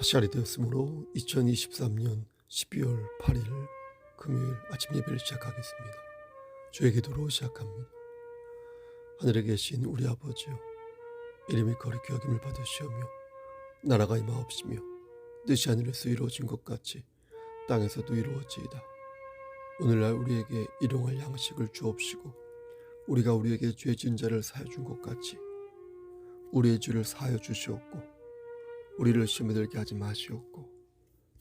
4시간이 되었으므로 2023년 12월 8일 금요일 아침 예배를 시작하겠습니다. 주의 기도로 시작합니다. 하늘에 계신 우리 아버지여, 이름이 거룩히 여김을 받으시오며 나라가 임하옵시며 뜻이 하늘에서 이루어진 것 같이 땅에서도 이루어지이다. 오늘날 우리에게 일용할 양식을 주옵시고 우리가 우리에게 죄 지은 자를 사하여 준 것 같이 우리의 죄를 사하여 주시옵고 우리를 시험에 들게 하지 마시옵고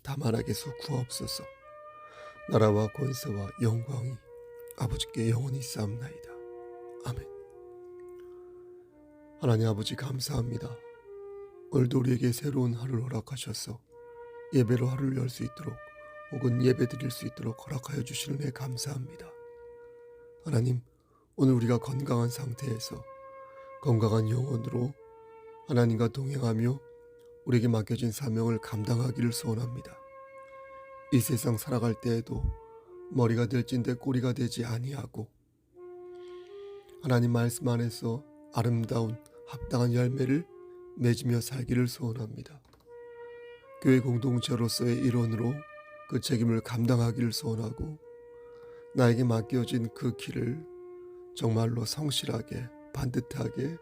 다만 악에서 구하옵소서. 나라와 권세와 영광이 아버지께 영원히 있사옵나이다. 아멘. 하나님 아버지 감사합니다. 오늘도 우리에게 새로운 하루를 허락하셔서 예배로 하루를 열 수 있도록 혹은 예배 드릴 수 있도록 허락하여 주시는 애 감사합니다. 하나님, 오늘 우리가 건강한 상태에서 건강한 영혼으로 하나님과 동행하며 우리에게 맡겨진 사명을 감당하기를 소원합니다. 이 세상 살아갈 때에도 머리가 될진데 꼬리가 되지 아니하고 하나님 말씀 안에서 아름다운 합당한 열매를 맺으며 살기를 소원합니다. 교회 공동체로서의 일원으로 그 책임을 감당하기를 소원하고 나에게 맡겨진 그 길을 정말로 성실하게 반듯하게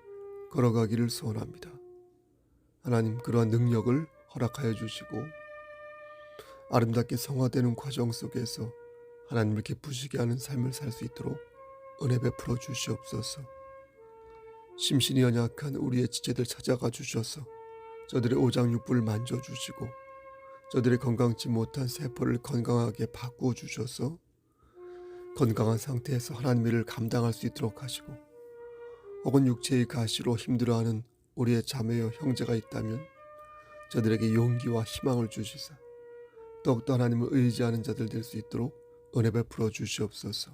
걸어가기를 소원합니다. 하나님, 그러한 능력을 허락하여 주시고 아름답게 성화되는 과정 속에서 하나님을 기쁘시게 하는 삶을 살 수 있도록 은혜 베풀어 주시옵소서. 심신이 연약한 우리의 지체들 찾아가 주셔서 저들의 오장육부를 만져주시고 저들의 건강치 못한 세포를 건강하게 바꾸어 주셔서 건강한 상태에서 하나님의 일을 감당할 수 있도록 하시고 혹은 육체의 가시로 힘들어하는 우리의 자매여 형제가 있다면 저들에게 용기와 희망을 주시사 더욱더 하나님을 의지하는 자들 될 수 있도록 은혜 베풀어 주시옵소서.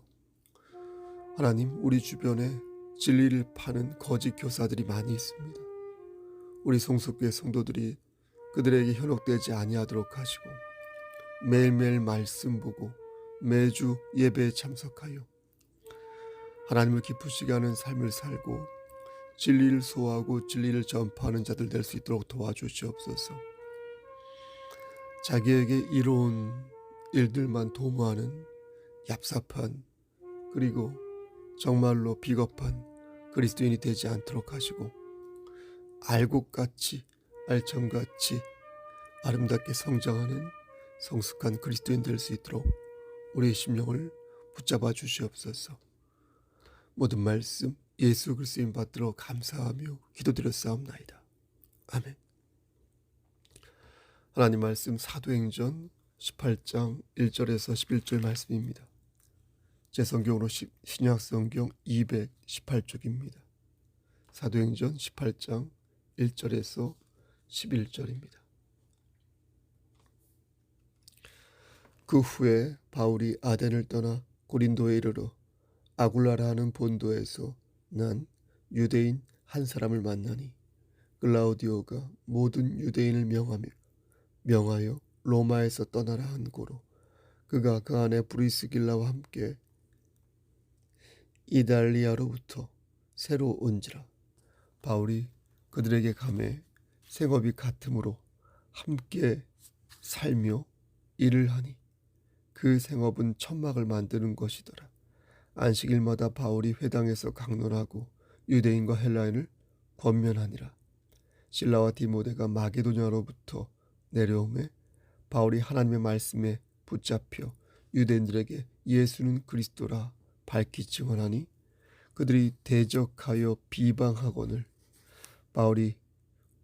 하나님, 우리 주변에 진리를 파는 거짓 교사들이 많이 있습니다. 우리 성숙교회 성도들이 그들에게 현혹되지 아니하도록 하시고 매일매일 말씀 보고 매주 예배에 참석하여 하나님을 기쁘시게 하는 삶을 살고 진리를 소화하고 진리를 전파하는 자들 될 수 있도록 도와주시옵소서. 자기에게 이로운 일들만 도모하는 얍삽한 그리고 정말로 비겁한 그리스도인이 되지 않도록 하시고 알곡같이 알청같이 아름답게 성장하는 성숙한 그리스도인 될 수 있도록 우리의 심령을 붙잡아 주시옵소서. 모든 말씀 예수 그리스도인 받들어 감사하며 기도드렸사옵나이다. 아멘. 하나님 말씀 사도행전 18장 1절에서 11절 말씀입니다. 제 성경으로 신약성경 218쪽입니다. 사도행전 18장 1절에서 11절입니다. 그 후에 바울이 아덴을 떠나 고린도에 이르러 아굴라라 하는 본도에서 난 유대인 한 사람을 만나니 글라우디오가 모든 유대인을 명하여 로마에서 떠나라 한 고로 그가 그 안에 브리스길라와 함께 이달리아로부터 새로 온지라. 바울이 그들에게 가매 생업이 같으므로 함께 살며 일을 하니 그 생업은 천막을 만드는 것이더라. 안식일마다 바울이 회당에서 강론하고 유대인과 헬라인을 권면하니라. 실라와 디모데가 마게도냐로부터 내려오매 바울이 하나님의 말씀에 붙잡혀 유대인들에게 예수는 그리스도라 밝히 증언하니 그들이 대적하여 비방하거늘 바울이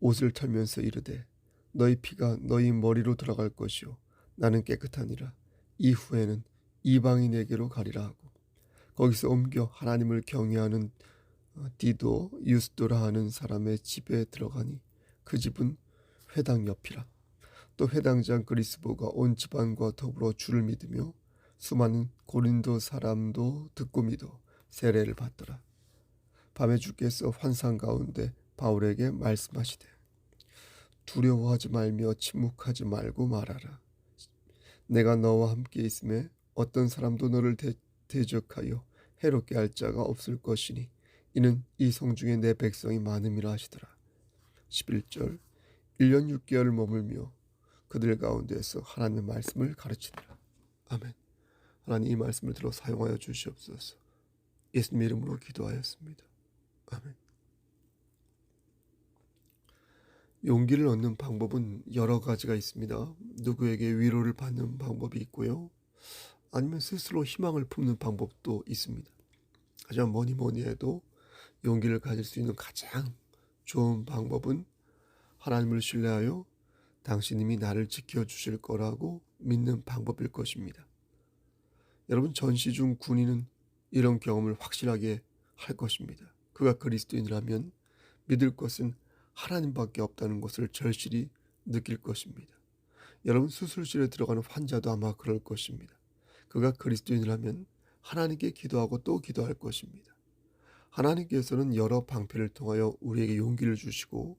옷을 털면서 이르되 너희 피가 너희 머리로 들어갈 것이요 나는 깨끗하니라. 이후에는 이방인에게로 가리라 하고 거기서 옮겨 하나님을 경외하는 디도 유스도라 하는 사람의 집에 들어가니 그 집은 회당 옆이라. 또 회당장 그리스보가 온 집안과 더불어 주를 믿으며 수많은 고린도 사람도 듣고 믿어 세례를 받더라. 밤에 주께서 환상 가운데 바울에게 말씀하시되 두려워하지 말며 침묵하지 말고 말하라. 내가 너와 함께 있음에 어떤 사람도 너를 대적하여 해롭게 할 자가 없을 것이니 이는 이 성중에 내 백성이 많음이라 하시더라. 11절 1년 6개월을 머물며 그들 가운데에서 하나님의 말씀을 가르치더라. 아멘. 하나님 이 말씀을 들어 사용하여 주시옵소서. 예수님의 이름으로 기도하였습니다. 아멘. 용기를 얻는 방법은 여러 가지가 있습니다. 누구에게 위로를 받는 방법이 있고요. 아니면 스스로 희망을 품는 방법도 있습니다. 하지만 뭐니 해도 용기를 가질 수 있는 가장 좋은 방법은 하나님을 신뢰하여 당신님이 나를 지켜주실 거라고 믿는 방법일 것입니다. 여러분, 전시 중 군인은 이런 경험을 확실하게 할 것입니다. 그가 그리스도인이라면 믿을 것은 하나님밖에 없다는 것을 절실히 느낄 것입니다. 여러분, 수술실에 들어가는 환자도 아마 그럴 것입니다. 그가 그리스도인이라면 하나님께 기도하고 또 기도할 것입니다. 하나님께서는 여러 방편을 통하여 우리에게 용기를 주시고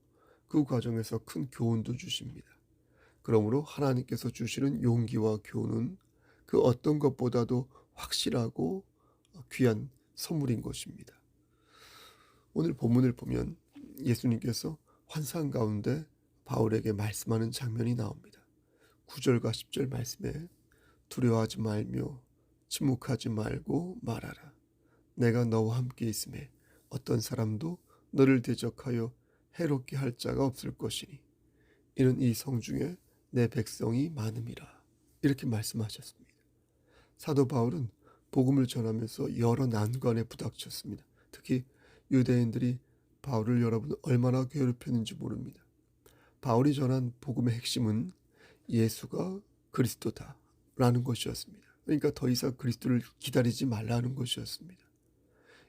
그 과정에서 큰 교훈도 주십니다. 그러므로 하나님께서 주시는 용기와 교훈은 그 어떤 것보다도 확실하고 귀한 선물인 것입니다. 오늘 본문을 보면 예수님께서 환상 가운데 바울에게 말씀하는 장면이 나옵니다. 9절과 10절 말씀에 두려워하지 말며 침묵하지 말고 말하라. 내가 너와 함께 있음에 어떤 사람도 너를 대적하여 해롭게 할 자가 없을 것이니 이는 이 성중에 내 백성이 많음이라. 이렇게 말씀하셨습니다. 사도 바울은 복음을 전하면서 여러 난관에 부닥쳤습니다. 특히 유대인들이 바울을 여러분 얼마나 괴롭혔는지 모릅니다. 바울이 전한 복음의 핵심은 예수가 그리스도다라는 것이었습니다. 그러니까 더 이상 그리스도를 기다리지 말라는 것이었습니다.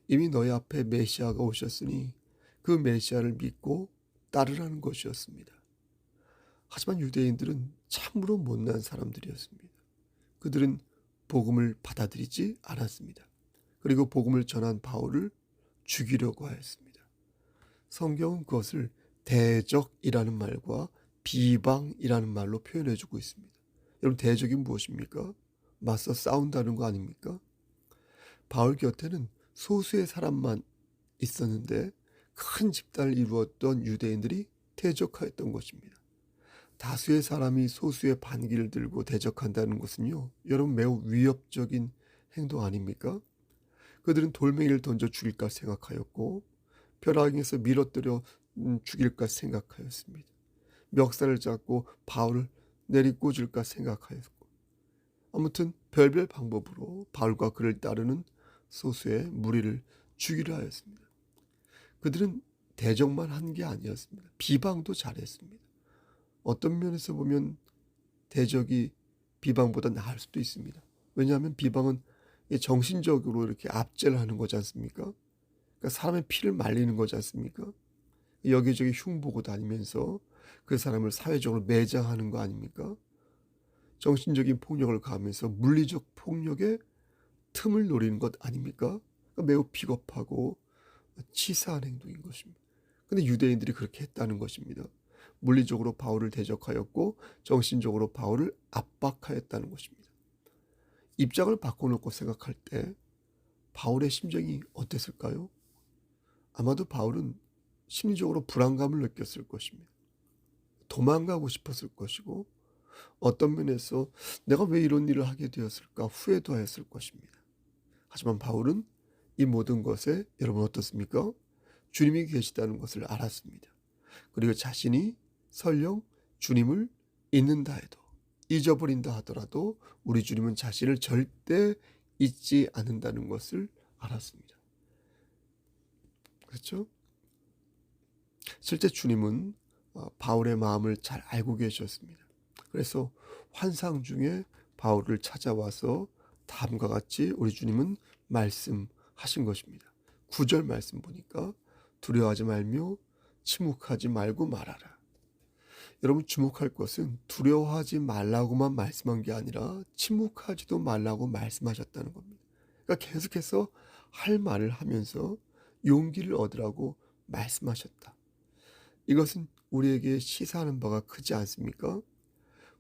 이미 너희 앞에 메시아가 오셨으니 그 메시아를 믿고 따르라는 것이었습니다. 하지만 유대인들은 참으로 못난 사람들이었습니다. 그들은 복음을 받아들이지 않았습니다. 그리고 복음을 전한 바울을 죽이려고 하였습니다. 성경은 그것을 대적이라는 말과 비방이라는 말로 표현해주고 있습니다. 여러분, 대적이 무엇입니까? 맞서 싸운다는 거 아닙니까? 바울 곁에는 소수의 사람만 있었는데 큰 집단을 이루었던 유대인들이 대적하였던 것입니다. 다수의 사람이 소수의 반기를 들고 대적한다는 것은요, 여러분 매우 위협적인 행동 아닙니까? 그들은 돌멩이를 던져 죽일까 생각하였고 벼랑에서 밀어뜨려 죽일까 생각하였습니다. 멱살을 잡고 바울을 내리꽂을까 생각하였고 아무튼 별별 방법으로 바울과 그를 따르는 소수의 무리를 죽이려 하였습니다. 그들은 대적만 한 게 아니었습니다. 비방도 잘했습니다. 어떤 면에서 보면 대적이 비방보다 나을 수도 있습니다. 왜냐하면 비방은 정신적으로 이렇게 압제를 하는 거지 않습니까? 그러니까 사람의 피를 말리는 거지 않습니까? 여기저기 흉보고 다니면서 그 사람을 사회적으로 매장하는 거 아닙니까? 정신적인 폭력을 가하면서 물리적 폭력의 틈을 노리는 것 아닙니까? 그러니까 매우 비겁하고 치사한 행동인 것입니다. 근데 유대인들이 그렇게 했다는 것입니다. 물리적으로 바울을 대적하였고 정신적으로 바울을 압박하였다는 것입니다. 입장을 바꿔놓고 생각할 때 바울의 심정이 어땠을까요? 아마도 바울은 심리적으로 불안감을 느꼈을 것입니다. 도망가고 싶었을 것이고 어떤 면에서 내가 왜 이런 일을 하게 되었을까 후회도 하였을 것입니다. 하지만 바울은 이 모든 것에 여러분 어떻습니까? 주님이 계시다는 것을 알았습니다. 그리고 자신이 설령 주님을 잊는다 해도 잊어버린다 하더라도 우리 주님은 자신을 절대 잊지 않는다는 것을 알았습니다. 그렇죠? 실제 주님은 바울의 마음을 잘 알고 계셨습니다. 그래서 환상 중에 바울을 찾아와서 다음과 같이 우리 주님은 말씀하신 것입니다. 9절 말씀 보니까 두려워하지 말며 침묵하지 말고 말하라. 여러분, 주목할 것은 두려워하지 말라고만 말씀한 게 아니라 침묵하지도 말라고 말씀하셨다는 겁니다. 그러니까 계속해서 할 말을 하면서 용기를 얻으라고 말씀하셨다. 이것은 우리에게 시사하는 바가 크지 않습니까?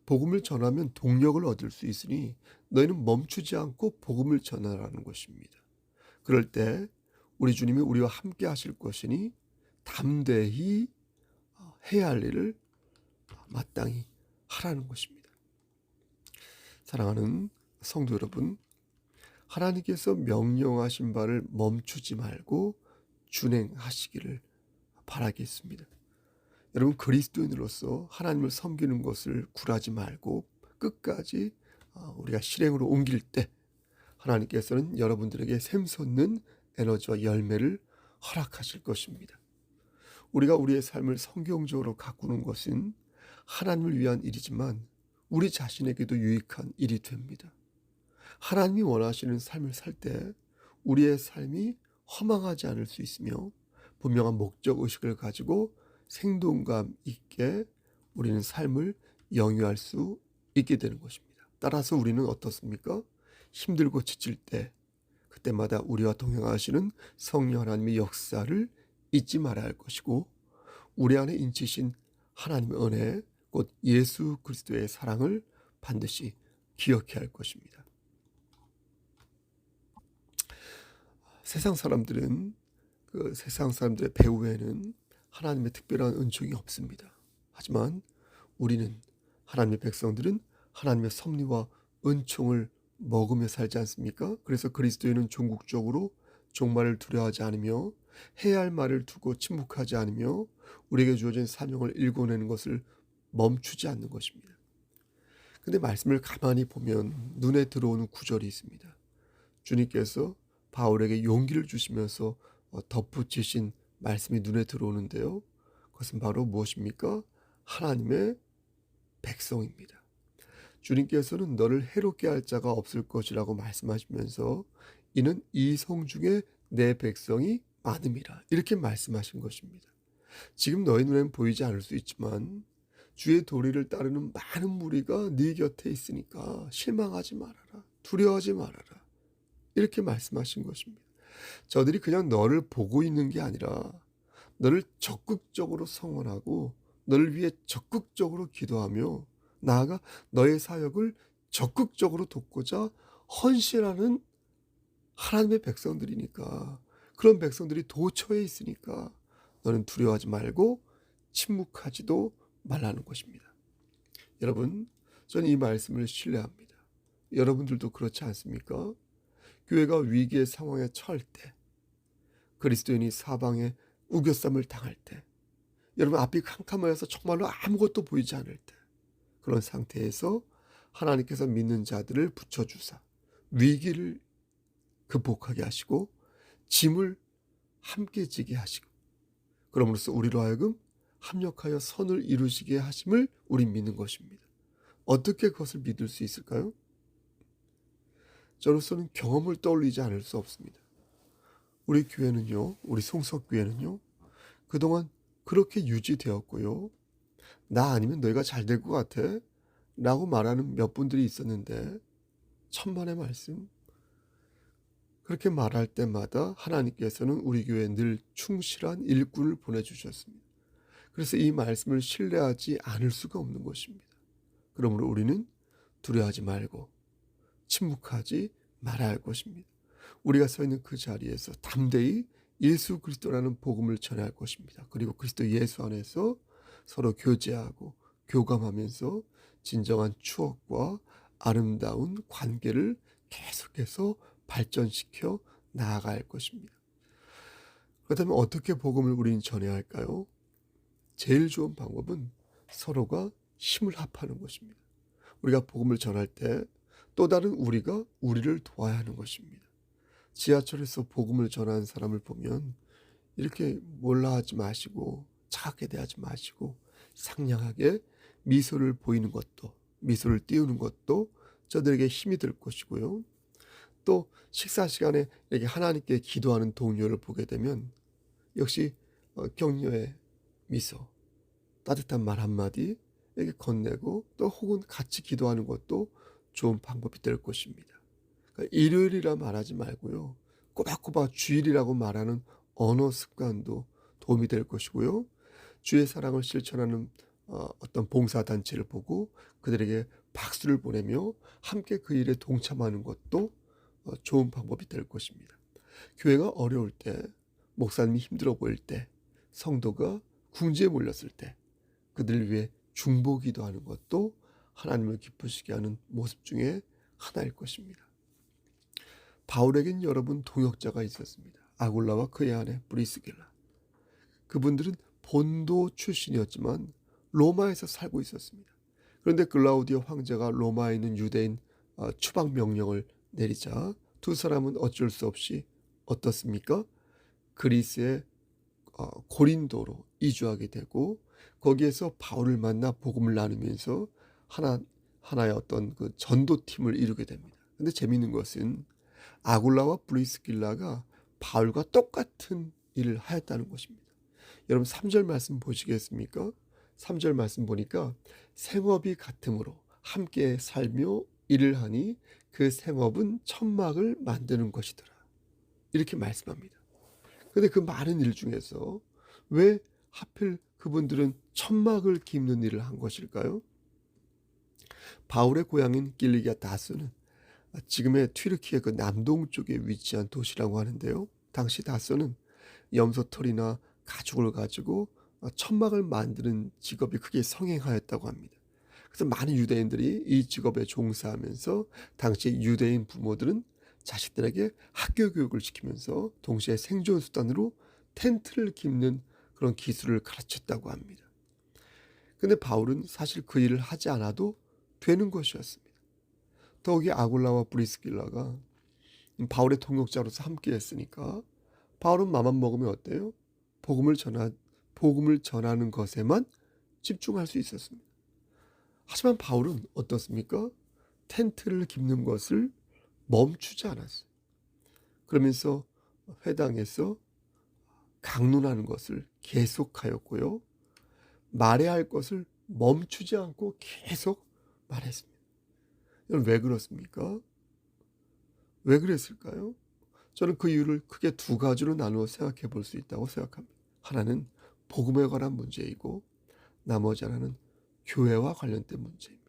복음을 전하면 동력을 얻을 수 있으니 너희는 멈추지 않고 복음을 전하라는 것입니다. 그럴 때 우리 주님이 우리와 함께 하실 것이니 담대히 해야 할 일을 마땅히 하라는 것입니다. 사랑하는 성도 여러분, 하나님께서 명령하신 바를 멈추지 말고 준행하시기를 바라겠습니다. 여러분, 그리스도인으로서 하나님을 섬기는 것을 굴하지 말고 끝까지 우리가 실행으로 옮길 때 하나님께서는 여러분들에게 샘솟는 에너지와 열매를 허락하실 것입니다. 우리가 우리의 삶을 성경적으로 가꾸는 것은 하나님을 위한 일이지만 우리 자신에게도 유익한 일이 됩니다. 하나님이 원하시는 삶을 살 때 우리의 삶이 허망하지 않을 수 있으며 분명한 목적의식을 가지고 생동감 있게 우리는 삶을 영위할 수 있게 되는 것입니다. 따라서 우리는 어떻습니까? 힘들고 지칠 때 그때마다 우리와 동행하시는 성령 하나님의 역사를 잊지 말아야 할 것이고 우리 안에 인치신 하나님의 은혜 곧 예수 그리스도의 사랑을 반드시 기억해야 할 것입니다. 세상 사람들은 세상 사람들의 배후에는 하나님의 특별한 은총이 없습니다. 하지만 우리는 하나님의 백성들은 하나님의 섭리와 은총을 먹으며 살지 않습니까? 그래서 그리스도인은 종국적으로 종말을 두려워하지 않으며 해야 할 말을 두고 침묵하지 않으며 우리에게 주어진 사명을 일궈내는 것을 멈추지 않는 것입니다. 근데 말씀을 가만히 보면 눈에 들어오는 구절이 있습니다. 주님께서 바울에게 용기를 주시면서 덧붙이신 말씀이 눈에 들어오는데요. 그것은 바로 무엇입니까? 하나님의 백성입니다. 주님께서는 너를 해롭게 할 자가 없을 것이라고 말씀하시면서 이는 이성 중에 내 백성이 많음이라 이렇게 말씀하신 것입니다. 지금 너희 눈에는 보이지 않을 수 있지만 주의 도리를 따르는 많은 무리가 네 곁에 있으니까 실망하지 말아라. 두려워하지 말아라. 이렇게 말씀하신 것입니다. 저들이 그냥 너를 보고 있는 게 아니라 너를 적극적으로 성원하고 너를 위해 적극적으로 기도하며 나아가 너의 사역을 적극적으로 돕고자 헌신하는 하나님의 백성들이니까 그런 백성들이 도처에 있으니까 너는 두려워하지 말고 침묵하지도 말라는 것입니다. 여러분, 저는 이 말씀을 신뢰합니다. 여러분들도 그렇지 않습니까? 교회가 위기의 상황에 처할 때, 그리스도인이 사방에 우겨쌈을 당할 때, 여러분 앞이 캄캄하여서 정말로 아무것도 보이지 않을 때, 그런 상태에서 하나님께서 믿는 자들을 붙여주사 위기를 극복하게 하시고 짐을 함께 지게 하시고 그럼으로써 우리로 하여금 합력하여 선을 이루시게 하심을 우리 믿는 것입니다. 어떻게 그것을 믿을 수 있을까요? 저로서는 경험을 떠올리지 않을 수 없습니다. 우리 교회는요, 우리 송석교회는요, 그동안 그렇게 유지되었고요. 나 아니면 너희가 잘 될 것 같아 라고 말하는 몇 분들이 있었는데 천만의 말씀, 그렇게 말할 때마다 하나님께서는 우리 교회에 늘 충실한 일꾼을 보내주셨습니다. 그래서 이 말씀을 신뢰하지 않을 수가 없는 것입니다. 그러므로 우리는 두려워하지 말고 침묵하지 말아야 할 것입니다. 우리가 서 있는 그 자리에서 담대히 예수 그리스도라는 복음을 전해야 할 것입니다. 그리고 그리스도 예수 안에서 서로 교제하고 교감하면서 진정한 추억과 아름다운 관계를 계속해서 발전시켜 나아갈 것입니다. 그렇다면 어떻게 복음을 우리는 전해야 할까요? 제일 좋은 방법은 서로가 힘을 합하는 것입니다. 우리가 복음을 전할 때 또 다른 우리가 우리를 도와야 하는 것입니다. 지하철에서 복음을 전하는 사람을 보면 이렇게 몰라 하지 마시고 차갑게 대하지 마시고 상냥하게 미소를 보이는 것도, 미소를 띄우는 것도 저들에게 힘이 될 것이고요. 또 식사 시간에 이렇게 하나님께 기도하는 동료를 보게 되면 역시 격려의 미소, 따뜻한 말 한마디 이렇게 건네고 또 혹은 같이 기도하는 것도 좋은 방법이 될 것입니다. 그러니까 일요일이라 말하지 말고요. 꼬박꼬박 주일이라고 말하는 언어 습관도 도움이 될 것이고요. 주의 사랑을 실천하는 어떤 봉사단체를 보고 그들에게 박수를 보내며 함께 그 일에 동참하는 것도 좋은 방법이 될 것입니다. 교회가 어려울 때, 목사님이 힘들어 보일 때, 성도가 궁지에 몰렸을 때 그들을 위해 중보기도하는 것도 하나님을 기쁘시게 하는 모습 중에 하나일 것입니다. 바울에겐 여러분 동역자가 있었습니다. 아굴라와 그의 아내 브리스길라. 그분들은 본도 출신이었지만 로마에서 살고 있었습니다. 그런데 글라우디오 황제가 로마에 있는 유대인 추방 명령을 내리자 두 사람은 어쩔 수 없이 어떻습니까? 그리스의 고린도로 이주하게 되고 거기에서 바울을 만나 복음을 나누면서 하나의 어떤 그 전도팀을 이루게 됩니다. 근데 재미있는 것은 아굴라와 브리스길라가 바울과 똑같은 일을 하였다는 것입니다. 여러분 3절 말씀 보시겠습니까? 3절 말씀 보니까 생업이 같으므로 함께 살며 일을 하니 그 생업은 천막을 만드는 것이더라. 이렇게 말씀합니다. 근데 그 많은 일 중에서 왜 하필 그분들은 천막을 깁는 일을 한 것일까요? 바울의 고향인 길리기아 다소는 지금의 튀르키예 그 남동쪽에 위치한 도시라고 하는데요. 당시 다소는 염소털이나 가죽을 가지고 천막을 만드는 직업이 크게 성행하였다고 합니다. 그래서 많은 유대인들이 이 직업에 종사하면서 당시 유대인 부모들은 자식들에게 학교 교육을 시키면서 동시에 생존 수단으로 텐트를 깁는 그런 기술을 가르쳤다고 합니다. 근데 바울은 사실 그 일을 하지 않아도 되는 것이었습니다. 더욱이 아굴라와 브리스길라가 바울의 동역자로서 함께 했으니까 바울은 맘만 먹으면 어때요? 복음을 전하는 것에만 집중할 수 있었습니다. 하지만 바울은 어떻습니까? 텐트를 깁는 것을 멈추지 않았어요. 그러면서 회당에서 강론하는 것을 계속하였고요. 말해야 할 것을 멈추지 않고 계속 말했습니다. 여러분 왜 그렇습니까? 왜 그랬을까요? 저는 그 이유를 크게 두 가지로 나누어 생각해 볼 수 있다고 생각합니다. 하나는 복음에 관한 문제이고 나머지 하나는 교회와 관련된 문제입니다.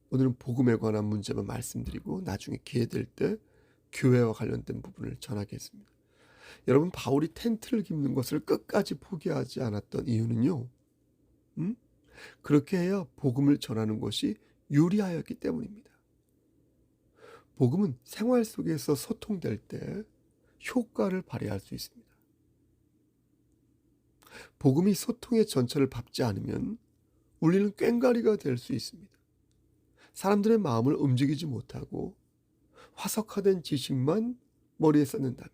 오늘은 복음에 관한 문제만 말씀드리고 나중에 기회 될 때 교회와 관련된 부분을 전하겠습니다. 여러분 바울이 텐트를 깁는 것을 끝까지 포기하지 않았던 이유는요. 그렇게 해야 복음을 전하는 것이 유리하였기 때문입니다. 복음은 생활 속에서 소통될 때 효과를 발휘할 수 있습니다. 복음이 소통의 전철을 밟지 않으면 우리는 꽹과리가 될 수 있습니다. 사람들의 마음을 움직이지 못하고 화석화된 지식만 머리에 쌓는다면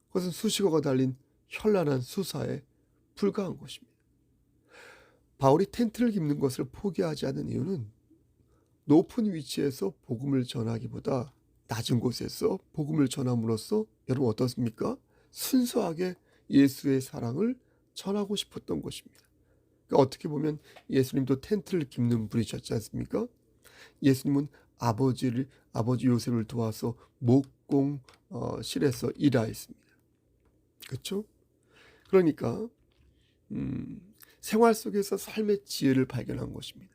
그것은 수식어가 달린 현란한 수사에 불과한 것입니다. 바울이 텐트를 깁는 것을 포기하지 않은 이유는 높은 위치에서 복음을 전하기보다 낮은 곳에서 복음을 전함으로써 여러분 어떻습니까? 순수하게 예수의 사랑을 전하고 싶었던 것입니다. 그러니까 어떻게 보면 예수님도 텐트를 깁는 분이셨지 않습니까? 예수님은 아버지 요셉을 도와서 목공실에서 일하였습니다. 그렇죠? 그러니까 생활 속에서 삶의 지혜를 발견한 것입니다.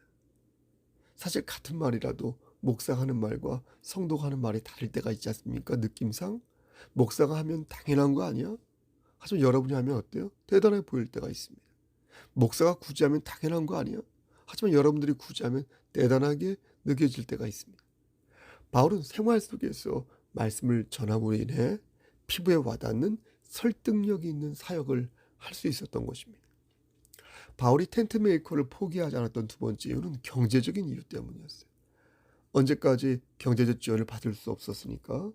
사실 같은 말이라도 목사가 하는 말과 성도가 하는 말이 다를 때가 있지 않습니까? 느낌상 목사가 하면 당연한 거 아니야? 하지만 여러분이 하면 어때요? 대단해 보일 때가 있습니다. 목사가 굳이 하면 당연한 거 아니야? 하지만 여러분들이 굳이 하면 대단하게 느껴질 때가 있습니다. 바울은 생활 속에서 말씀을 전함으로 인해 피부에 와닿는 설득력이 있는 사역을 할 수 있었던 것입니다. 바울이 텐트 메이커를 포기하지 않았던 두 번째 이유는 경제적인 이유 때문이었어요. 언제까지 경제적 지원을 받을 수 없으니까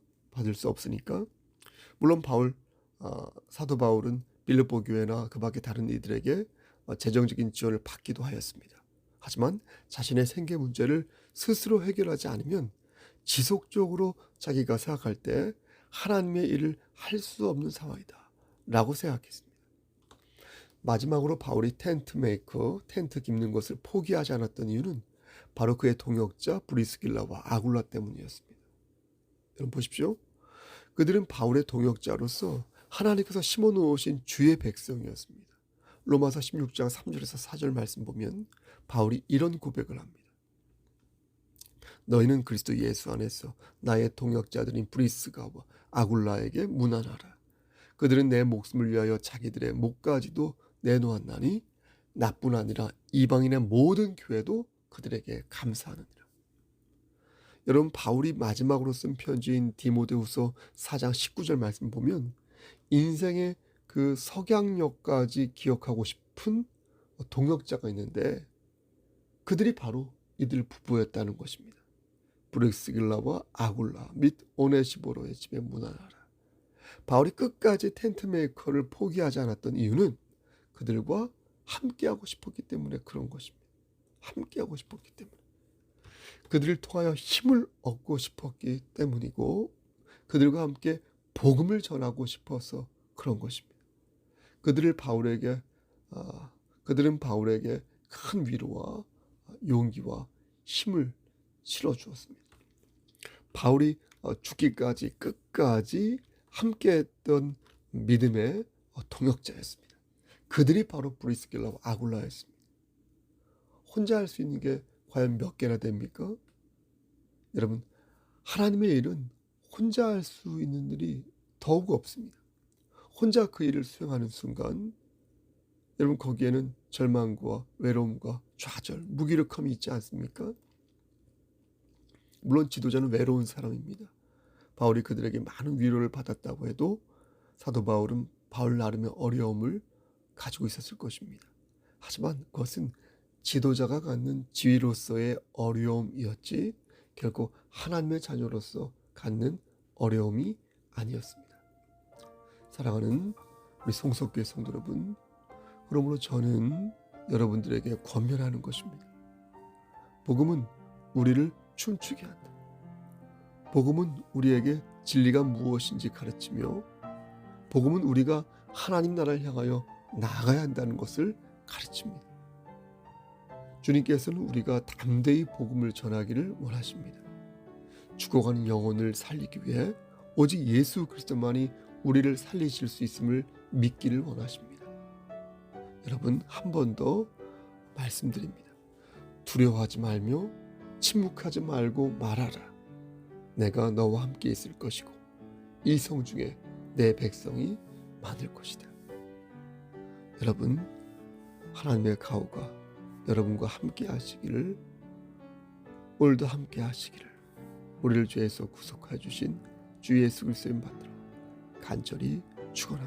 물론 사도 바울은 빌립보 교회나 그 밖의 다른 이들에게 재정적인 지원을 받기도 하였습니다. 하지만 자신의 생계 문제를 스스로 해결하지 않으면 지속적으로 자기가 생각할 때 하나님의 일을 할 수 없는 상황이다 라고 생각했습니다. 마지막으로 바울이 텐트 깁는 것을 포기하지 않았던 이유는 바로 그의 동역자 브리스길라와 아굴라 때문이었습니다. 여러분 보십시오. 그들은 바울의 동역자로서 하나님께서 심어놓으신 주의 백성이었습니다. 로마서 16장 3절에서 4절 말씀 보면 바울이 이런 고백을 합니다. 너희는 그리스도 예수 안에서 나의 동역자들인 브리스가와 아굴라에게 문안하라. 그들은 내 목숨을 위하여 자기들의 목까지도 내놓았나니 나뿐 아니라 이방인의 모든 교회도 그들에게 감사하느니라. 여러분, 바울이 마지막으로 쓴 편지인 디모데후서 4장 19절 말씀 보면 인생의 그 석양역까지 기억하고 싶은 동역자가 있는데 그들이 바로 이들 부부였다는 것입니다. 브릭스길라와 아굴라 및 오네시보로의 집에 문안하라. 바울이 끝까지 텐트메이커를 포기하지 않았던 이유는 그들과 함께하고 싶었기 때문에 그런 것입니다. 함께하고 싶었기 때문에. 그들을 통하여 힘을 얻고 싶었기 때문이고 그들과 함께 복음을 전하고 싶어서 그런 것입니다. 그들은 바울에게 큰 위로와 용기와 힘을 실어주었습니다. 바울이 죽기까지 끝까지 함께했던 믿음의 동역자였습니다. 그들이 바로 브리스길라와 아굴라였습니다. 혼자 할 수 있는 게 과연 몇 개나 됩니까? 여러분, 하나님의 일은 혼자 할 수 있는 일이 더욱 없습니다. 혼자 그 일을 수행하는 순간 여러분 거기에는 절망과 외로움과 좌절, 무기력함이 있지 않습니까? 물론 지도자는 외로운 사람입니다. 바울이 그들에게 많은 위로를 받았다고 해도 사도 바울은 바울 나름의 어려움을 가지고 있었을 것입니다. 하지만 그것은 지도자가 갖는 지위로서의 어려움이었지 결코 하나님의 자녀로서 갖는 어려움이 아니었습니다. 사랑하는 우리 송석교회 성도 여러분, 그러므로 저는 여러분들에게 권면하는 것입니다. 복음은 우리를 춤추게 한다. 복음은 우리에게 진리가 무엇인지 가르치며 복음은 우리가 하나님 나라를 향하여 나아가야 한다는 것을 가르칩니다. 주님께서는 우리가 담대히 복음을 전하기를 원하십니다. 죽어가는 영혼을 살리기 위해 오직 예수 그리스도만이 우리를 살리실 수 있음을 믿기를 원하십니다. 여러분, 한 번 더 말씀드립니다. 두려워하지 말며 침묵하지 말고 말하라. 내가 너와 함께 있을 것이고 이 성 중에 내 백성이 많을 것이다. 여러분, 하나님의 가호가 여러분과 함께 하시기를, 오늘도 함께 하시기를 우리를 죄에서 구속해 주신 주 예수 그리스도의 받들어 간절히 축원합니다.